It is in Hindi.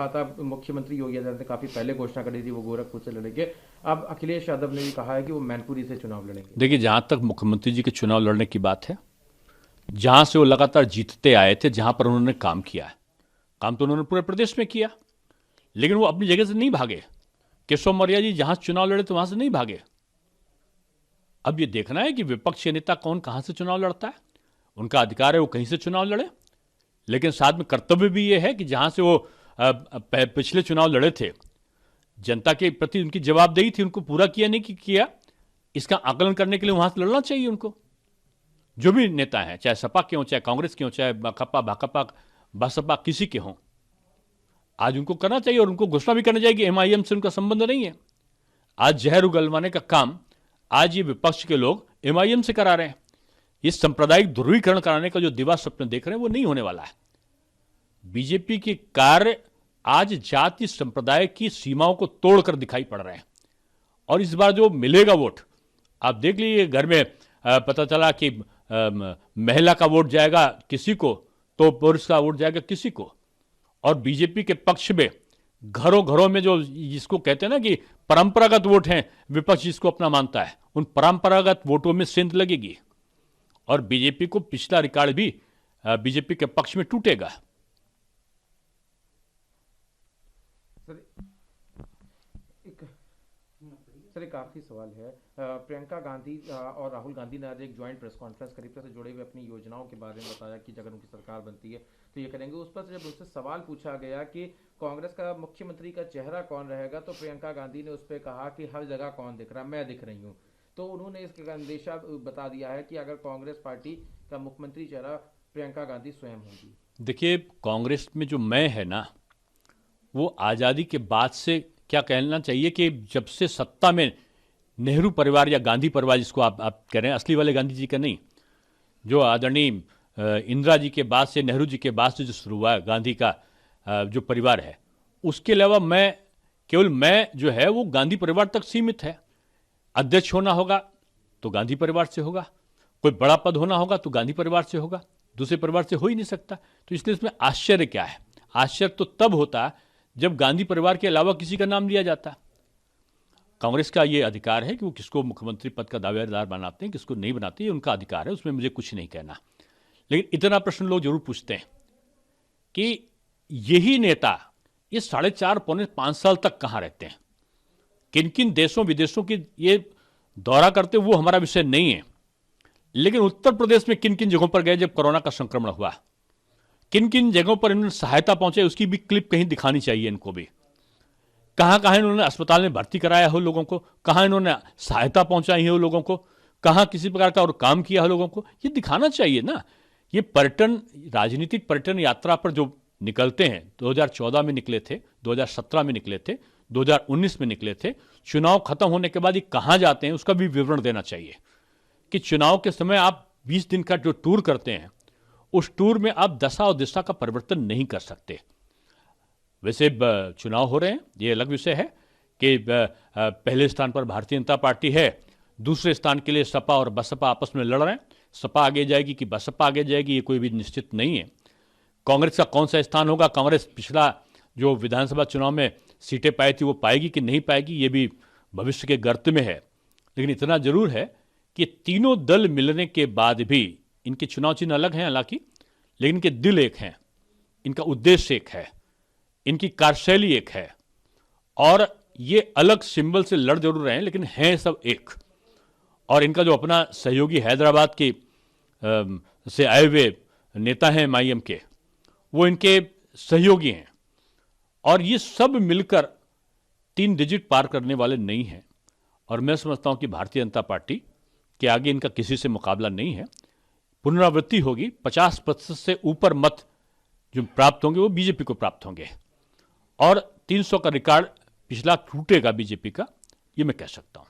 कहा था, मुख्यमंत्री योगी आदित्यनाथ ने काफी पहले घोषणा करी थी वो गोरखपुर से लड़ेंगे। अब अखिलेश यादव ने भी कहा है कि वो मैनपुरी से चुनाव लड़ेंगे। देखिए, जहां तक मुख्यमंत्री जी के चुनाव लड़ने की बात है, जहां से वो लगातार जीतते आए थे, जहां पर उन्होंने काम किया है, काम तो उन्होंने पूरे प्रदेश में किया, लेकिन वो अपनी जगह से नहीं भागे। केशव मौर्य जी जहां चुनाव लड़े तो वहां से नहीं भागे। अब ये देखना है कि विपक्ष के नेता कौन कहां से चुनाव लड़ता है, उनका अधिकार है वो कहीं से चुनाव लड़े, लेकिन साथ में कर्तव्य भी ये है कि जहां से वो पिछले चुनाव लड़े थे, जनता के प्रति उनकी जवाबदेही थी, उनको पूरा किया नहीं किया, इसका आकलन करने के लिए वहां से लड़ना चाहिए उनको। जो भी नेता हैं, चाहे सपा के हों, चाहे कांग्रेस के हों, चाहे भाकपा बसपा किसी के हों, आज उनको करना चाहिए और उनको घोषणा भी करनी चाहिए कि एमआईएम से उनका संबंध नहीं है। आज जहर उगलवाने का काम आज ये विपक्ष के लोग एमआईएम से करा रहे हैं। इस सांप्रदायिक ध्रुवीकरण कराने का जो दिवा स्वप्न देख रहे हैं वो नहीं होने वाला है। बीजेपी के कार्य आज जाति संप्रदाय की सीमाओं को तोड़कर दिखाई पड़ रहे हैं। और इस बार जो मिलेगा वोट, आप देख लीजिए, घर में पता चला कि महिला का वोट जाएगा किसी को तो पुरुष का वोट जाएगा किसी को। और बीजेपी के पक्ष में घरों घरों में जो जिसको कहते हैं ना कि परंपरागत वोट हैं, विपक्ष जिसको अपना मानता है, उन परंपरागत वोटों में सेंध लगेगी और बीजेपी को पिछला रिकॉर्ड भी बीजेपी के पक्ष में टूटेगा। सर एक आखिरी सवाल है, प्रियंका गांधी और राहुल गांधी ने आज एक ज्वाइंट प्रेस कॉन्फ्रेंस करी, से जुड़े हुए अपनी योजनाओं के बारे में बताया कि अगर उनकी सरकार बनती है तो ये करेंगे। उस पर जब उससे सवाल पूछा गया कि कांग्रेस का मुख्यमंत्री का चेहरा कौन रहेगा, तो प्रियंका गांधी ने उस पर कहा कि हर जगह कौन दिख रहा, मैं दिख रही हूँ। तो उन्होंने इसका अंदेशा बता दिया है कि अगर कांग्रेस पार्टी का मुख्यमंत्री चेहरा प्रियंका गांधी स्वयं होंगी। देखिए, कांग्रेस में जो मैं है ना, वो आज़ादी के बाद से क्या कहना चाहिए कि जब से सत्ता में नेहरू परिवार या गांधी परिवार जिसको आप कह रहे हैं, असली वाले गांधी जी का नहीं, जो आदरणीय इंदिरा जी के बाद से, नेहरू जी के बाद से जो शुरू हुआ है गांधी का जो परिवार है, उसके अलावा केवल मैं जो है वो गांधी परिवार तक सीमित है। अध्यक्ष होना होगा तो गांधी परिवार से होगा, कोई बड़ा पद होना होगा तो गांधी परिवार से होगा, दूसरे परिवार से हो ही नहीं सकता। तो इसलिए इसमें आश्चर्य क्या है? आश्चर्य तो तब होता जब गांधी परिवार के अलावा किसी का नाम लिया जाता। कांग्रेस का ये अधिकार है कि वो किसको मुख्यमंत्री पद का दावेदार बनाते हैं, किसको नहीं बनाते, ये उनका अधिकार है, उसमें मुझे कुछ नहीं कहना। लेकिन इतना प्रश्न लोग जरूर पूछते हैं कि यही नेता ये 4.5 पौने 5 साल तक कहां रहते हैं, किन किन देशों विदेशों की ये दौरा करते, वो हमारा विषय नहीं है। लेकिन उत्तर प्रदेश में किन किन जगहों पर गए जब कोरोना का संक्रमण हुआ, किन किन जगहों पर इन्होंने सहायता पहुंचाई, उसकी भी क्लिप कहीं दिखानी चाहिए इनको भी। कहां कहां इन्होंने अस्पताल में भर्ती कराया हो लोगों को, कहां इन्होंने सहायता पहुंचाई हो लोगों को, कहां किसी प्रकार का और काम किया हो लोगों को, ये दिखाना चाहिए ना। ये पर्यटन, राजनीतिक पर्यटन यात्रा पर जो निकलते हैं, 2014 में निकले थे, 2017 में निकले थे, 2019 में निकले थे, चुनाव खत्म होने के बाद ये कहां जाते हैं उसका भी विवरण देना चाहिए कि चुनाव के समय आप 20 दिन का जो टूर करते हैं, उस टूर में आप दशा और दिशा का परिवर्तन नहीं कर सकते। वैसे चुनाव हो रहे हैं, ये अलग विषय है कि पहले स्थान पर भारतीय जनता पार्टी है, दूसरे स्थान के लिए सपा और बसपा आपस में लड़ रहे हैं। सपा आगे जाएगी कि बसपा आगे जाएगी, ये कोई भी निश्चित नहीं है। कांग्रेस का कौन सा स्थान होगा, कांग्रेस पिछला जो विधानसभा चुनाव में सीटें पाई थी वो पाएगी कि नहीं पाएगी, ये भी भविष्य के गर्त में है। लेकिन इतना जरूर है कि तीनों दल मिलने के बाद भी, इनके चुनाव चिन्ह अलग हैं हालांकि, लेकिन इनके दिल एक हैं, इनका उद्देश्य एक है, इनकी कार्यशैली एक है, और ये अलग सिंबल से लड़ जरूर रहे हैं लेकिन हैं सब एक। और इनका जो अपना सहयोगी हैदराबाद के से आए हुए नेता हैं एमआईएम के, वो इनके सहयोगी हैं, और ये सब मिलकर 3 डिजिट पार करने वाले नहीं हैं। और मैं समझता हूं कि भारतीय जनता पार्टी के आगे इनका किसी से मुकाबला नहीं है। पुनरावृत्ति होगी, 50% से ऊपर मत जो प्राप्त होंगे वो बीजेपी को प्राप्त होंगे, और 300 का रिकॉर्ड पिछला टूटेगा बीजेपी का, ये मैं कह सकता हूं।